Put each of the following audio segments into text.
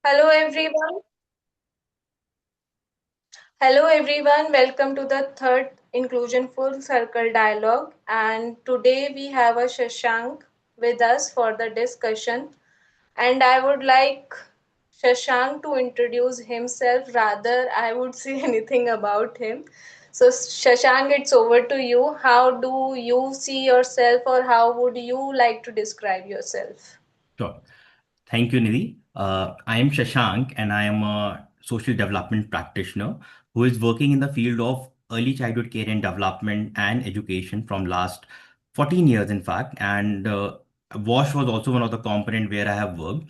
Hello everyone. Hello everyone. Welcome to the third Inclusion Full Circle Dialogue. And today we have a Shashank with us for the discussion. And I would like Shashank to introduce himself. Rather, I would say anything about him. So Shashank, it's over to you. How do you see yourself, or how would you like to describe yourself? Sure. Thank you, Nidhi. I am Shashank and I am a social development practitioner who is working in the field of early childhood care and development and education from last 14 years, in fact. And WASH was also one of the component where I have worked.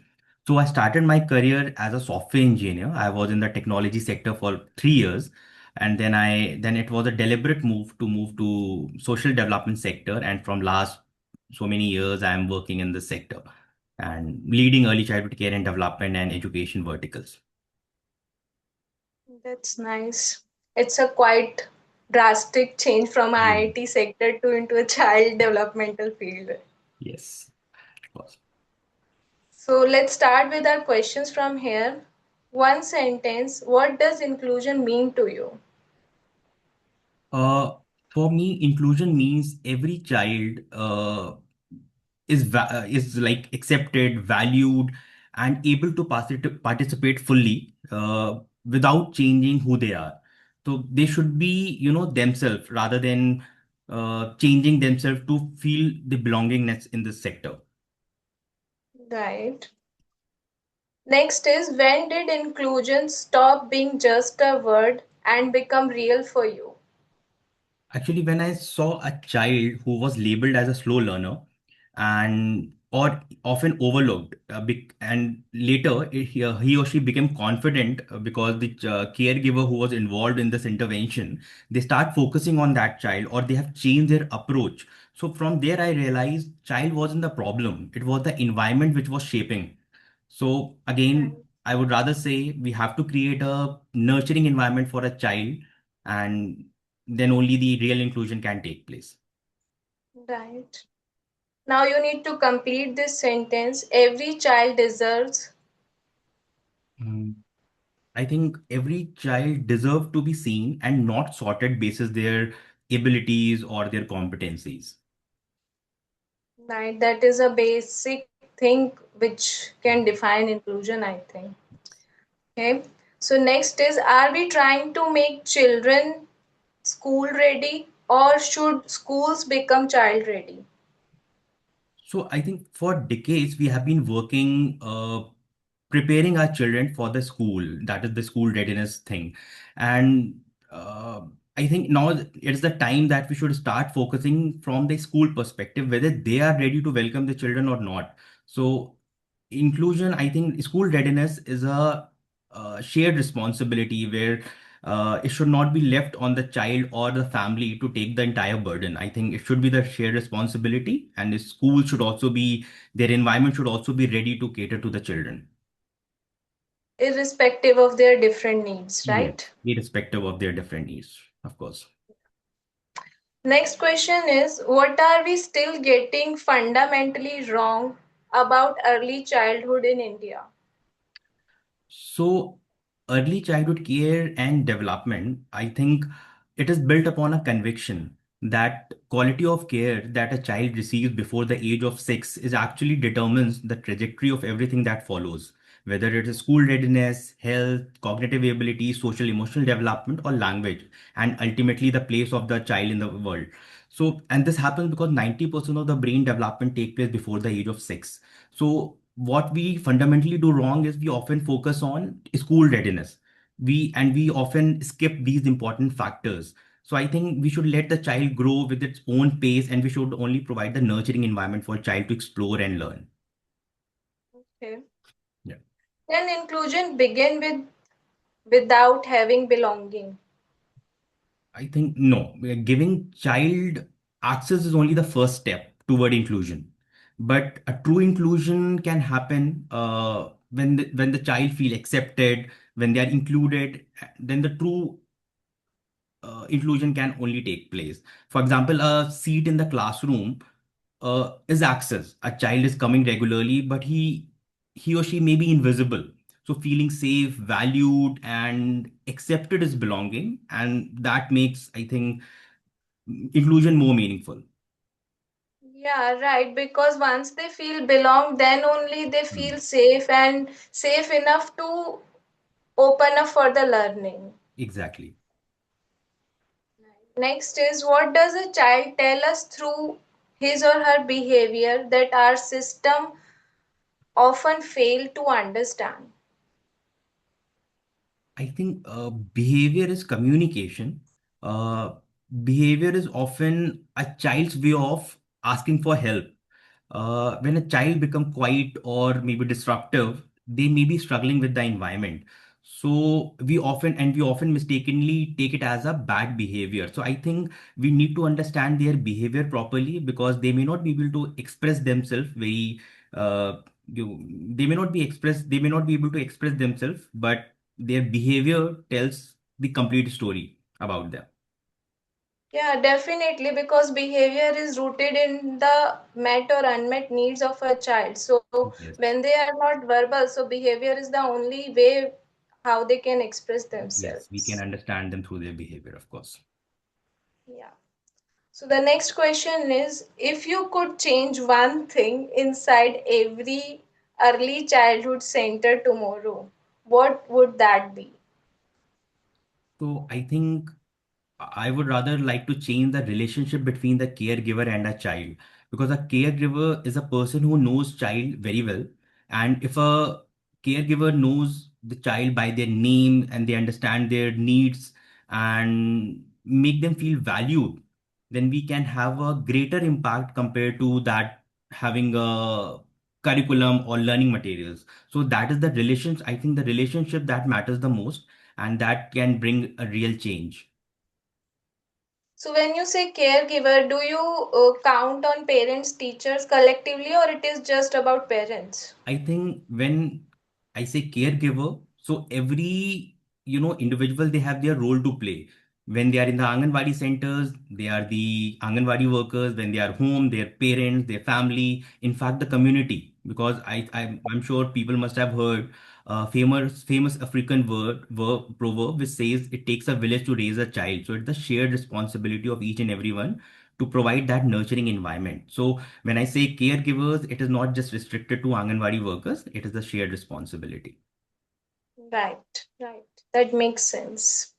So I started my career as a software engineer. I was in the technology sector for 3 years. And then it was a deliberate move to social development sector. And from last so many years, I am working in this sector and leading early childhood care and development and education verticals. That's nice. It's a quite drastic change from Yeah. IIT sector to into a child developmental field. Yes, of course. So let's start with our questions from here. One sentence, what does inclusion mean to you? Uh, for me, inclusion means every child is like accepted, valued, and able to participate fully without changing who they are. So they should be, themselves rather than changing themselves to feel the belongingness in this sector. Right. Next is, when did inclusion stop being just a word and become real for you? Actually, when I saw a child who was labeled as a slow learner and or often overlooked, and later he or she became confident because the caregiver who was involved in this intervention, they start focusing on that child or they have changed their approach. So from there, I realized child wasn't the problem; it was the environment which was shaping. So again, I would rather say we have to create a nurturing environment for a child, and then only the real inclusion can take place. Right. Now you need to complete this sentence. Every child deserves. Mm. I think every child deserves to be seen and not sorted basis their abilities or their competencies. Right, that is a basic thing which can define inclusion, I think. Okay, so next is, are we trying to make children school ready, or should schools become child ready? So I think for decades we have been working preparing our children for the school, that is the school readiness thing. And uh, I think now it's the time that we should start focusing from the school perspective whether they are ready to welcome the children or not. So inclusion, I think school readiness is a shared responsibility where it should not be left on the child or the family to take the entire burden. I think it should be the shared responsibility, and the school should also be, their environment should also be ready to cater to the children. Irrespective of their different needs, Yes, right? irrespective of their different needs, of course. Next question is, what are we still getting fundamentally wrong about early childhood in India? So, early childhood care and development, I think it is built upon a conviction that quality of care that a child receives before the age of 6 is actually determines the trajectory of everything that follows, whether it is school readiness, health, cognitive ability, social emotional development, or language, and ultimately the place of the child in the world. So, and this happens because 90% of the brain development take place before the age of 6. So what we fundamentally do wrong is we often focus on school readiness. We often skip these important factors. So I think we should let the child grow with its own pace, and we should only provide the nurturing environment for a child to explore and learn. Okay. Yeah. Can inclusion begin with without having belonging? I think no, giving child access is only the first step toward inclusion. But a true inclusion can happen when the child feel accepted, when they are included. Then the true inclusion can only take place. For example, a seat in the classroom is access. A child is coming regularly, but he or she may be invisible. So feeling safe, valued, and accepted is belonging, and that makes, I think, inclusion more meaningful. Yeah, right. Because once they feel belong, then only they feel Mm, safe and safe enough to open up for the learning. exactly. Next is, what does a child tell us through his or her behavior that our system often fail to understand? I think behavior is communication. Uh, Behavior is often a child's way of asking for help. When a child become quiet or maybe disruptive, they may be struggling with the environment. So we often mistakenly take it as a bad behavior. So I think we need to understand their behavior properly, because they may not be able to express themselves very they may not be able to express themselves, but their behavior tells the complete story about them. Yeah, definitely, because behavior is rooted in the met or unmet needs of a child. So when Yes. they are not verbal, so behavior is the only way how they can express Yes, we can themselves. understand them through their behavior, of course. Yeah. So the next question is, if you could change one thing inside every early childhood center tomorrow, what would that be? So I think I would rather like to change the relationship between the caregiver and a child, because a caregiver is a person who knows child very well. And if a caregiver knows the child by their name and they understand their needs and make them feel valued, then we can have a greater impact compared to that having a curriculum or learning materials. So that is the relations. I think the relationship that matters the most, and that can bring a real change. So when you say caregiver, do you count on parents, teachers collectively, or it is just about parents? I think when I say caregiver, so every individual, they have their role to play. When they are in the Anganwadi centers, they are the Anganwadi workers. When they are home, their parents, their family, in fact, the community. Because I'm sure people must have heard famous African proverb which says it takes a village to raise a child. So it's the shared responsibility of each and everyone to provide that nurturing environment. So when I say caregivers, it is not just restricted to Anganwadi workers, it is a shared responsibility. Right, right. That makes sense.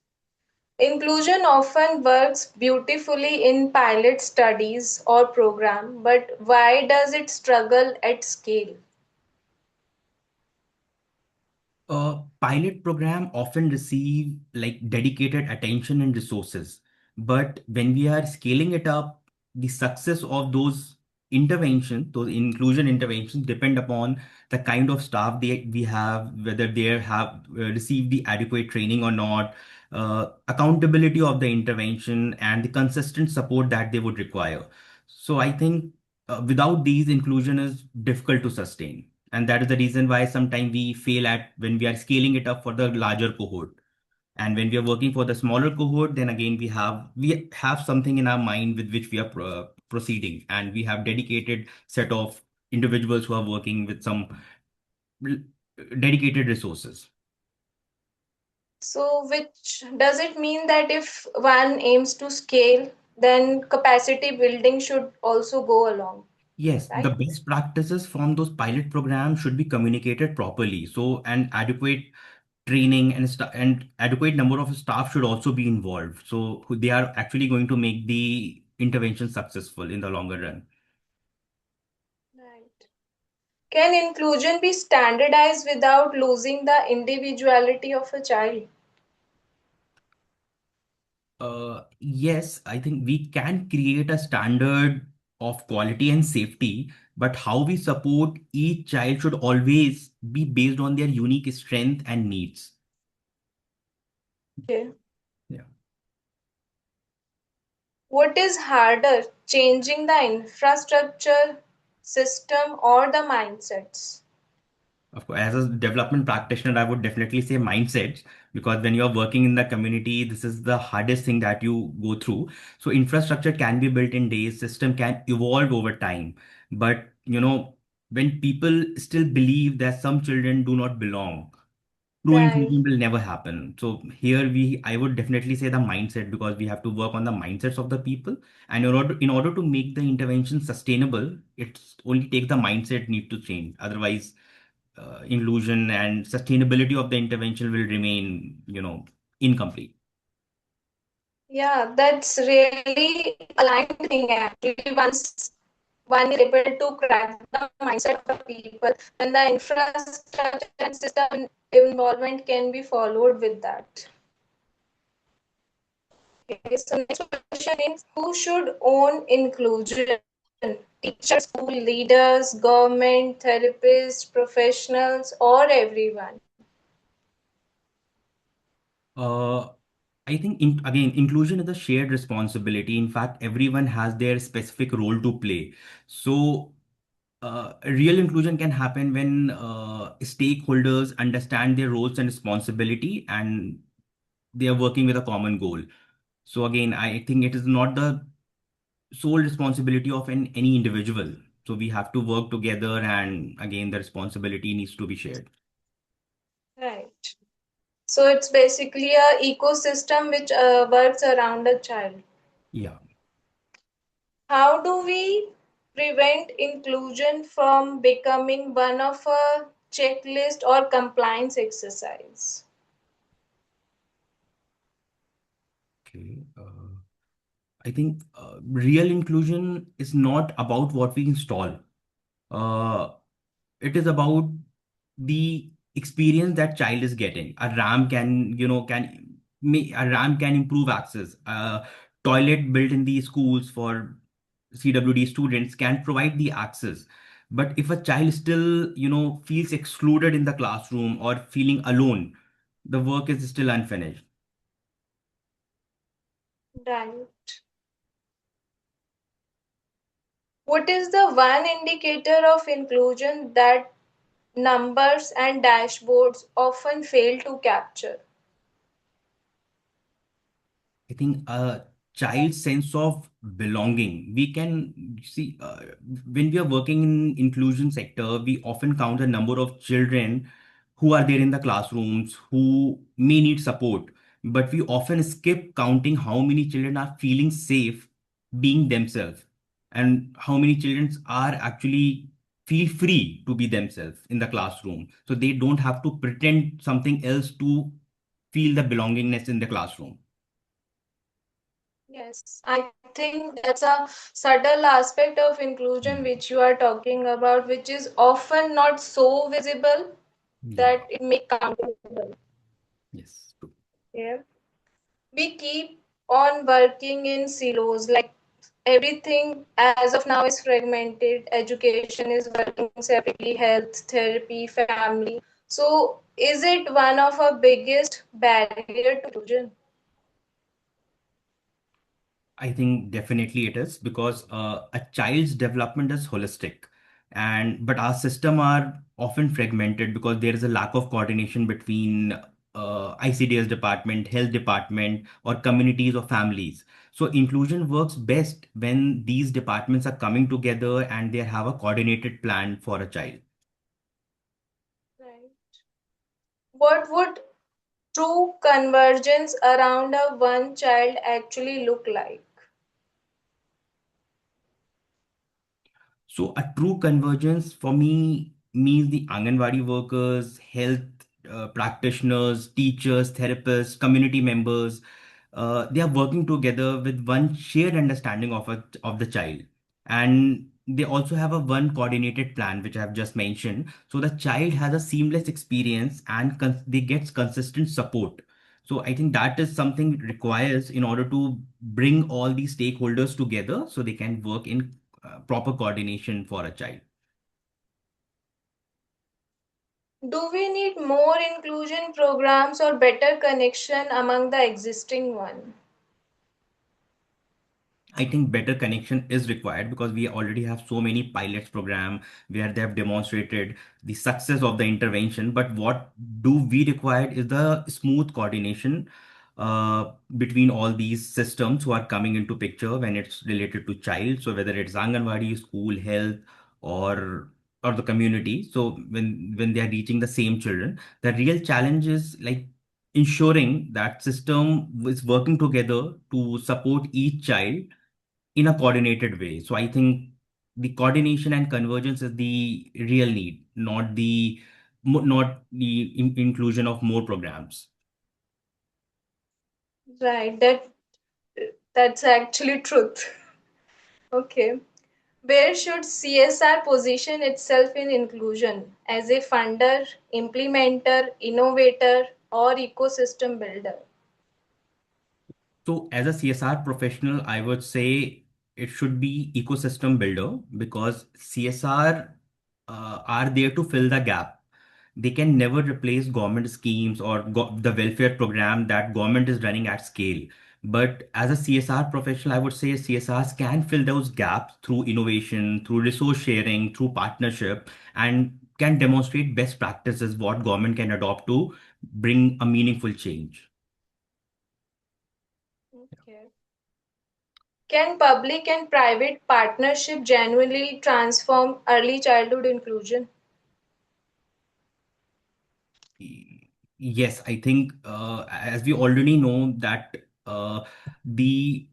Inclusion often works beautifully in pilot studies or program, but why does it struggle at scale? A pilot program often receive like dedicated attention and resources, but when we are scaling it up, the success of those interventions, those inclusion interventions, depend upon the kind of staff we have, whether they have received the adequate training or not, accountability of the intervention, and the consistent support that they would require. So I think without these, inclusion is difficult to sustain, and that is the reason why sometimes we fail at when we are scaling it up for the larger cohort. And when we are working for the smaller cohort, then again we have something in our mind with which we are proceeding, and we have dedicated set of individuals who are working with some l- dedicated resources. So, which does it mean that if one aims to scale, then capacity building should also go along, Yes, the right? best practices from those pilot programs should be communicated properly. So, an adequate training and adequate number of staff should also be involved. So, they are actually going to make the intervention successful in the longer run. Right. Can inclusion be standardized without losing the individuality of a child? Yes, I think we can create a standard of quality and safety, but how we support each child should always be based on their unique strength and needs. Okay. Yeah. What is harder, changing the infrastructure, system, or the mindsets? Of course, as a development practitioner, I would definitely say mindsets, because when you're working in the community, this is the hardest thing that you go through. So infrastructure can be built in days, system can evolve over time. But when people still believe that some children do not belong, true Right. inclusion will never happen. So here I would definitely say the mindset, because we have to work on the mindsets of the people. And in order to make the intervention sustainable, it's only take the mindset need to change. Otherwise, inclusion and sustainability of the intervention will remain, incomplete. Yeah, that's really aligned thing actually. Once one is able to crack the mindset of the people, then the infrastructure and system involvement can be followed with that. Okay, so next question is, who should own inclusion? Teachers, school leaders, government, therapists, professionals, or everyone? Uh, I think again, inclusion is a shared responsibility. In fact, everyone has their specific role to play. So, real inclusion can happen when stakeholders understand their roles and responsibility, and they are working with a common goal. So again, I think it is not the sole responsibility of any individual. So we have to work together, and again, the responsibility needs to be shared. Right. So it's basically a ecosystem which works around a child. Yeah. How do we prevent inclusion from becoming one of a checklist or compliance exercise? Okay. I think real inclusion is not about what we install. Uh, it is about the experience that child is getting. A ramp can improve access. Toilet built in the schools for CWD students can provide the access. But if a child still, feels excluded in the classroom or feeling alone, the work is still unfinished. Right. What is the one indicator of inclusion that numbers and dashboards often fail to capture? I think a child's sense of belonging. We can see when we are working in inclusion sector, we often count the number of children who are there in the classrooms who may need support, but we often skip counting how many children are feeling safe being themselves, and how many children are actually feel free to be themselves in the classroom. So they don't have to pretend something else to feel the belongingness in the classroom. Yes, I think that's a subtle aspect of inclusion Hmm. which you are talking about, which is often not so visible Yeah. that it may countable. Yes, true. Yeah. We keep on working in silos, like everything as of now is fragmented. Education is working separately, health, therapy, family. So, is it one of our biggest barrier to inclusion? I think definitely it is, because a child's development is holistic, and but our system are often fragmented because there is a lack of coordination between ICDS department, health department, or communities or families. So inclusion works best when these departments are coming together and they have a coordinated plan for a child. Right. What would true convergence around a one child actually look like? So a true convergence for me means the Anganwadi workers, health practitioners, teachers, therapists, community members, they are working together with one shared understanding of the child, and they also have a one coordinated plan, which I have just mentioned. So the child has a seamless experience, and they get consistent support. So I think that is something requires in order to bring all these stakeholders together so they can work in proper coordination for a child. Do we need more inclusion programs or better connection among the existing one? I think better connection is required, because we already have so many pilots program where they have demonstrated the success of the intervention. But what do we require is the smooth coordination between all these systems who are coming into picture when it's related to child. So whether it's Anganwadi, school, health, or or the community. So when they are reaching the same children, the real challenge is like ensuring that system is working together to support each child in a coordinated way. So I think the coordination and convergence is the real need, not the inclusion of more programs. Right, that's actually truth. Okay. Where should CSR position itself in inclusion? As a funder, implementer, innovator, or ecosystem builder? So, as a CSR professional, I would say it should be ecosystem builder because CSR are there to fill the gap. They can never replace government schemes or the welfare program that government is running at scale. But as a CSR professional, I would say CSRs can fill those gaps through innovation, through resource sharing, through partnership, and can demonstrate best practices what government can adopt to bring a meaningful change. Okay. Can public and private partnership genuinely transform early childhood inclusion? Yes, I think as we already know that the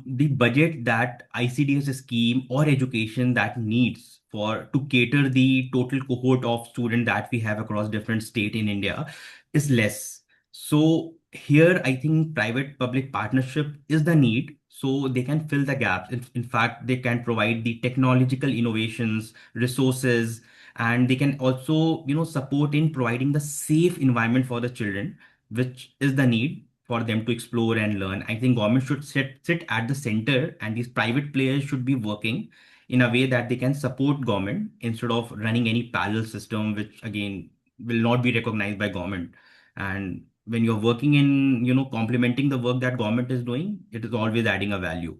the budget that ICDS scheme or education that needs for to cater the total cohort of student that we have across different state in India is less. So here I think private public partnership is the need so they can fill the gaps. In fact, they can provide the technological innovations, resources, and they can also support in providing the safe environment for the children, which is the need for them to explore and learn. I think government should sit at the center, and these private players should be working in a way that they can support government instead of running any parallel system, which again will not be recognized by government. And when you're working in complementing the work that government is doing, it is always adding a value.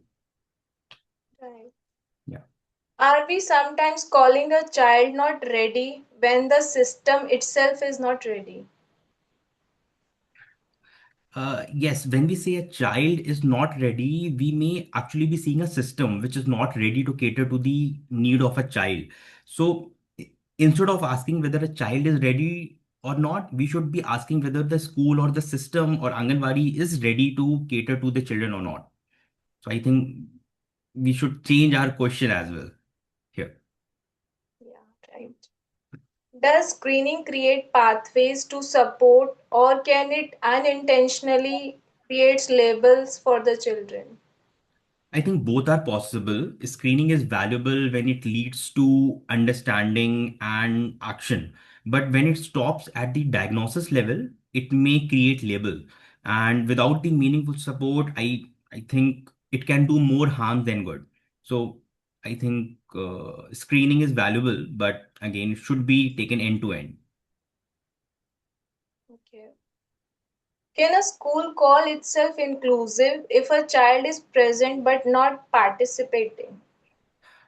Right. Yeah. Are we sometimes calling a child not ready when the system itself is not ready? Yes, when we say a child is not ready, we may actually be seeing a system which is not ready to cater to the need of a child. So instead of asking whether a child is ready or not, we should be asking whether the school or the system or Anganwadi is ready to cater to the children or not. So I think we should change our question as well here. Yeah, right. Does screening create pathways to support, or can it unintentionally create labels for the children? I think both are possible. Screening is valuable when it leads to understanding and action. But when it stops at the diagnosis level, it may create label. And without the meaningful support, I think it can do more harm than good. So I think screening is valuable, but again, it should be taken end to end. Okay. Can a school call itself inclusive if a child is present but not participating?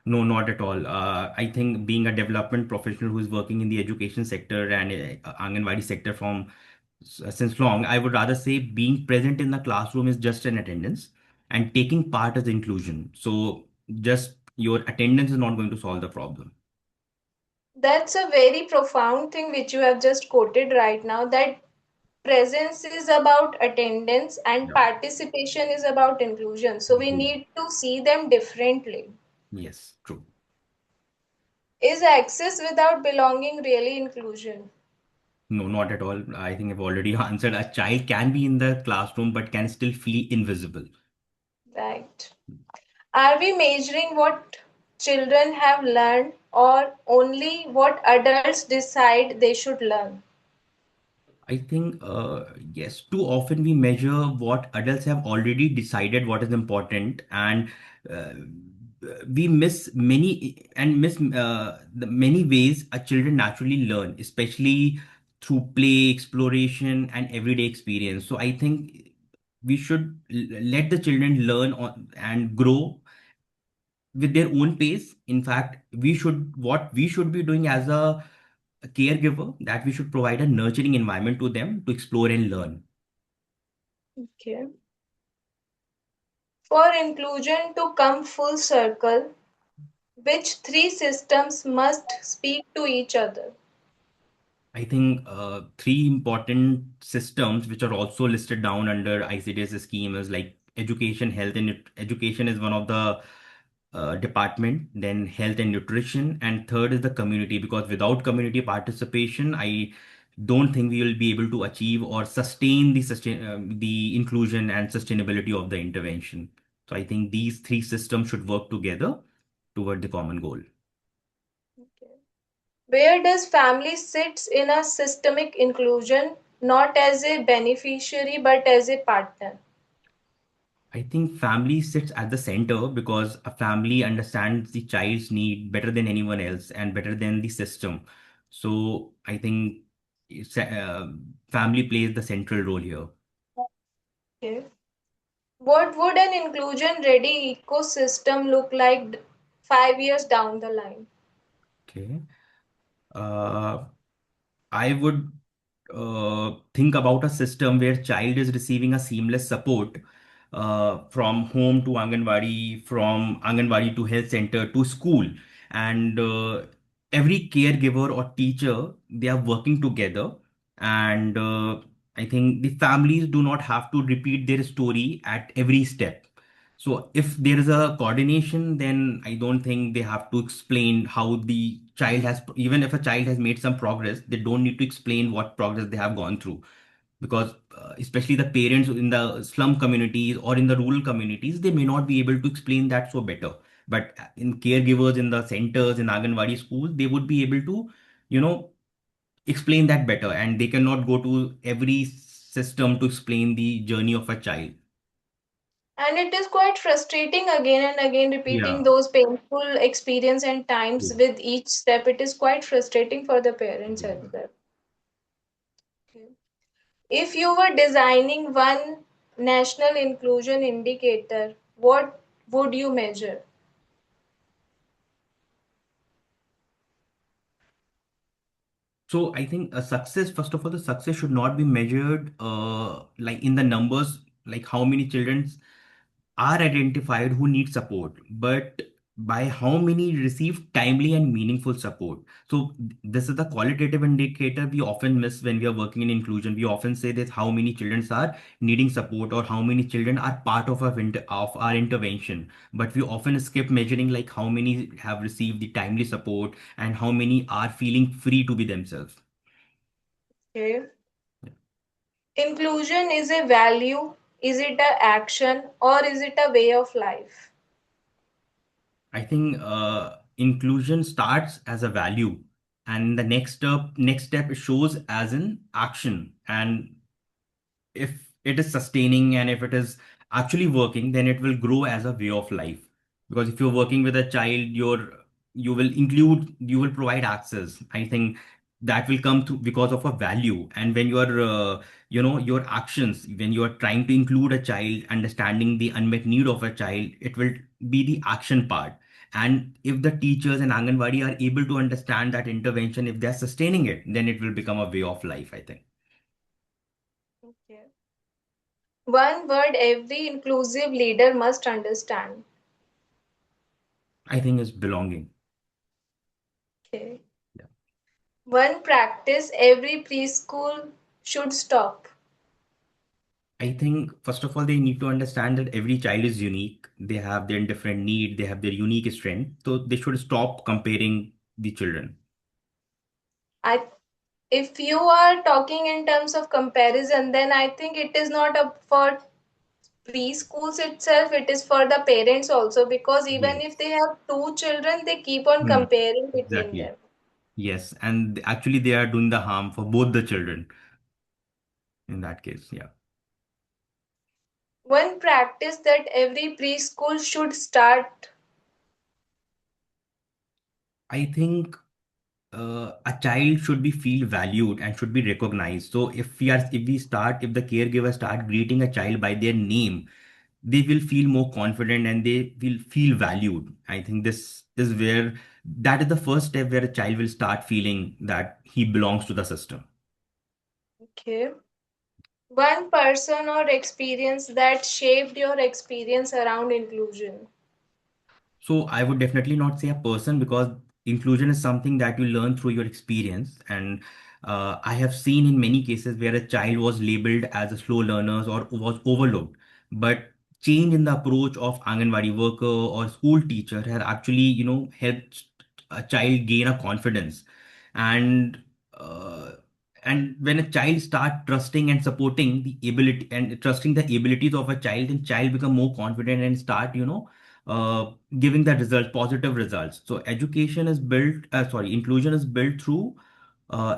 No, not at all. I think being a development professional who is working in the education sector and Anganwadi sector from since long, I would rather say being present in the classroom is just an attendance and taking part is inclusion. So just your attendance is not going to solve the problem. That's a very profound thing which you have just quoted right now, that presence is about attendance and Yeah. participation is about inclusion. So we Inclusion. need to see them differently. Yes, true. Is access without belonging really inclusion? No, not at all. I think I've already answered. A child can be in the classroom but can still feel invisible. Right. Are we measuring what children have learned or only what adults decide they should learn? I think, yes, too often we measure what adults have already decided what is important, and uh, we miss the many ways a children naturally learn, especially through play, exploration, and everyday experience. So I think we should let the children learn and grow with their own pace. In fact, what we should be doing as a caregiver, that we should provide a nurturing environment to them to explore and learn. Okay. For inclusion to come full circle, Which three systems must speak to each other? I think three important systems which are also listed down under ICDS scheme is like education, health, and education is one of the department, then health and nutrition, and third is the community. Because without community participation, I don't think we will be able to achieve or sustain the inclusion and sustainability of the intervention. So I think these three systems should work together toward the common goal. Okay. Where does family sits in a systemic inclusion, not as a beneficiary but as a partner? I think family sits at the center because a family understands the child's need better than anyone else and better than the system. So I think family plays the central role here. Okay. What would an inclusion ready ecosystem look like 5 years down the line? Okay. Uh, I would think about a system where child is receiving a seamless support from home to Anganwadi, from Anganwadi to health center to school, and every caregiver or teacher they are working together, and I think the families do not have to repeat their story at every step. So if there is a coordination, then I don't think they have to explain how the child has, even if a child has made some progress, they don't need to explain what progress they have gone through. Because especially the parents in the slum communities or in the rural communities, they may not be able to explain that so better. But in caregivers in the centers, in Anganwadi schools, they would be able to, you know, explain that better. And they cannot go to every system to explain the journey of a child. And it is quite frustrating again and again repeating Yeah. those painful experience and times Yeah. with each step. It is quite frustrating for the parents as Yeah. well. Okay. If you were designing one national inclusion indicator, what would you measure? So I think a success, first of all, the success should not be measured like in the numbers, like how many children are identified who need support, but by how many receive timely and meaningful support. So this is the qualitative indicator we often miss when we are working in inclusion. We often say that how many children are needing support or how many children are part of of our intervention, but we often skip measuring like how many have received the timely support and how many are feeling free to be themselves. Okay. Inclusion is a value, is it a action, or is it a way of life? I think inclusion starts as a value, and the next step shows as an action. And if it is sustaining and if it is actually working, then it will grow as a way of life. Because if you're working with a child, you will provide access. I think that will come through because of a value. And when you are your actions, when you are trying to include a child, understanding the unmet need of a child, it will be the action part. And if the teachers and Anganwadi are able to understand that intervention, if they're sustaining it, then it will become a way of life, I think. Okay. One word every inclusive leader must understand. I think is belonging. Okay. Yeah. One practice every preschool should stop. I think first of all they need to understand that every child is unique. They have their different need. They have their unique strength. So they should stop comparing the children. I if you are talking in terms of comparison, then I think it is not up for preschools itself, it is for the parents also because even if Yes. they have two children, they keep on Hmm. comparing between Exactly. them. Yes. And actually they are doing the harm for both the children in that case. Yeah. One practice that every preschool should start. I think a child should be feel valued and should be recognized. So if the caregiver start greeting a child by their name, they will feel more confident and they will feel valued. I think this is where that is the first step where a child will start feeling that he belongs to the system. Okay. One person or experience that shaped your experience around inclusion. So I would definitely not say a person, because inclusion is something that you learn through your experience. And I have seen in many cases where a child was labeled as a slow learner or was overlooked. But change in the approach of Anganwadi worker or school teacher has actually, helped a child gain a confidence. And uh, and when a child start trusting and supporting the ability and trusting the abilities of a child, then child become more confident and start, giving the result positive results. So inclusion is built through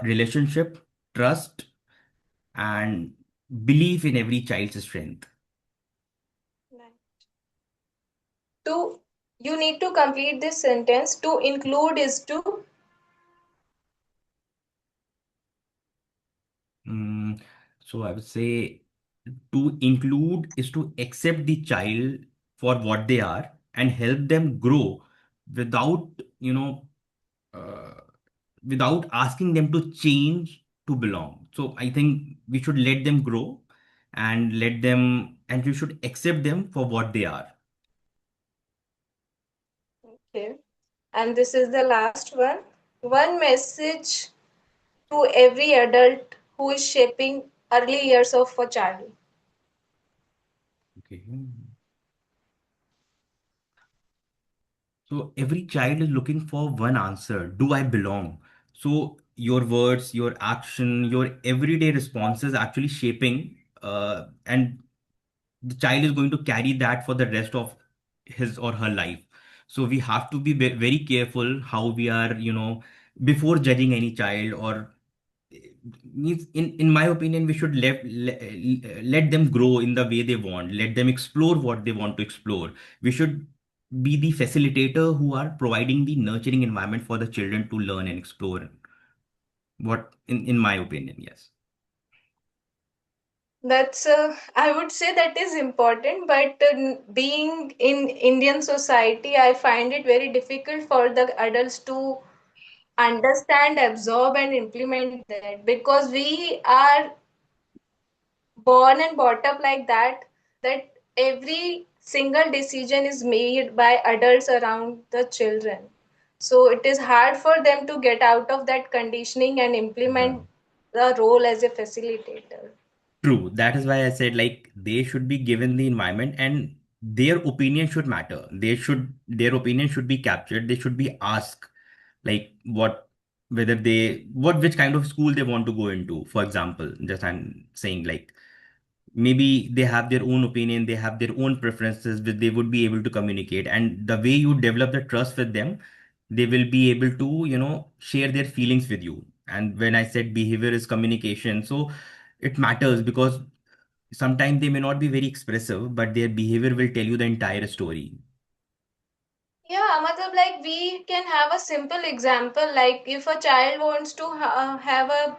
relationship, trust, and belief in every child's strength. Right. To You need to complete this sentence. To include is to. Mm, so I would say to include is to accept the child for what they are and help them grow without, uh, without asking them to change to belong. So I think we should let them grow and we should accept them for what they are. Okay. And this is the last one. One message to every adult who is shaping early years of a child. Okay. So every child is looking for one answer. Do I belong? So your words, your action, your everyday responses actually shaping, and the child is going to carry that for the rest of his or her life. So we have to be very careful how we are, before judging any child, or means in my opinion we should let them grow in the way they want, let them explore what they want to explore. We should be the facilitator who are providing the nurturing environment for the children to learn and explore, what in my opinion. Yes. That's, I would say that is important, but being in Indian society, I find it very difficult for the adults to understand, absorb, and implement that because we are born and brought up like that, that every single decision is made by adults around the children. So it is hard for them to get out of that conditioning and implement the role as a facilitator. True. That is why I said like they should be given the environment and their opinion should matter. Their opinion should be captured. They should be asked like whether which kind of school they want to go into. For example, just I'm saying like maybe they have their own opinion, they have their own preferences which they would be able to communicate. And the way you develop the trust with them, they will be able to, share their feelings with you. And when I said behavior is communication, so it matters because sometimes they may not be very expressive, but their behavior will tell you the entire story. Yeah, matlab like we can have a simple example like if a child wants to have a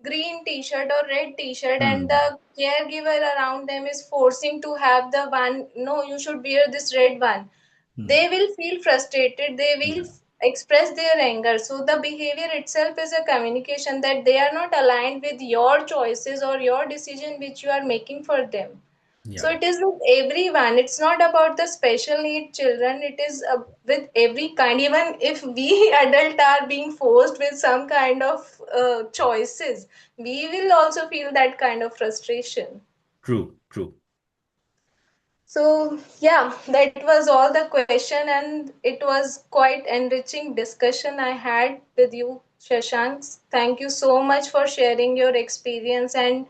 green t-shirt or red t-shirt and Hmm. the caregiver around them is forcing to have the one, no, you should wear this red one, Hmm. they will feel frustrated, they will Yeah. express their anger. So the behavior itself is a communication that they are not aligned with your choices or your decision which you are making for them. So Yeah. it is with everyone. It's not about the special need children. It is with every kind. Even if we adult are being forced with some kind of choices, we will also feel that kind of frustration. True. True. So yeah, that was all the question, and it was quite enriching discussion I had with you, Shashank. Thank you so much for sharing your experience, and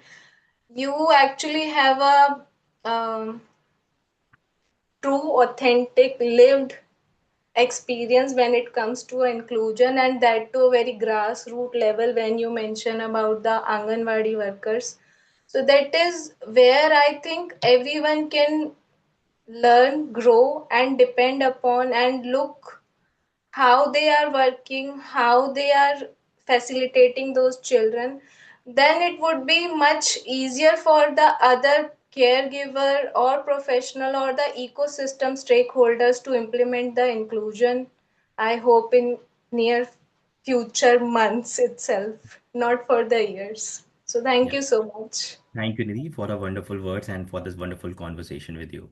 you actually have a true, authentic, lived experience when it comes to inclusion, and that to a very grassroots level when you mention about the Anganwadi workers. So that is where I think everyone can learn, grow, and depend upon and look how they are working, how they are facilitating those children, then it would be much easier for the other caregiver or professional or the ecosystem stakeholders to implement the inclusion. I hope in near future months itself, not for the years. So thank Yeah. you so much. Thank you, Nidhi, for the wonderful words and for this wonderful conversation with you.